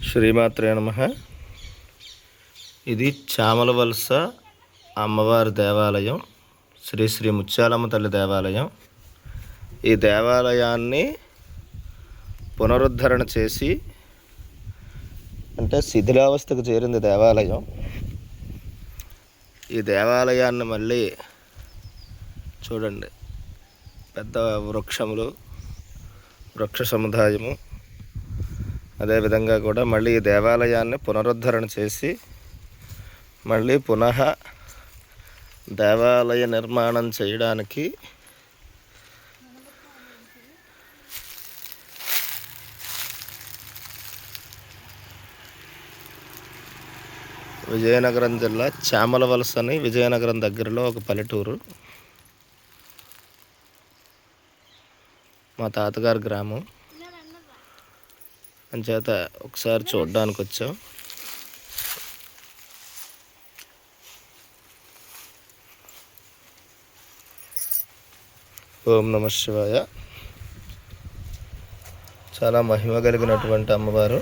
శ్రీమాత్రే నమః. ఇది చామలవలస అమ్మవారి దేవాలయం, శ్రీ శ్రీ ముత్యాలమ్మ తల్లి దేవాలయం. ఈ దేవాలయాన్ని పునరుద్ధరణ చేసి, అంటే శిథిలావస్థకు చేరింది దేవాలయం. ఈ దేవాలయాన్ని మళ్ళీ చూడండి, పెద్ద వృక్షములు, వృక్ష సముదాయము. అదేవిధంగా కూడా మళ్ళీ ఈ దేవాలయాన్ని పునరుద్ధరణ చేసి మళ్ళీ పునః దేవాలయ నిర్మాణం చేయడానికి విజయనగరం జిల్లా చామలవలస అని విజయనగరం దగ్గరలో ఒక పల్లెటూరు. మా తాతగారి గ్రామం అంచేత ఒకసారి చూడడానికి వచ్చాం. ఓం నమః శివాయ. చాలా మహిమ కలిగినటువంటి అమ్మవారు.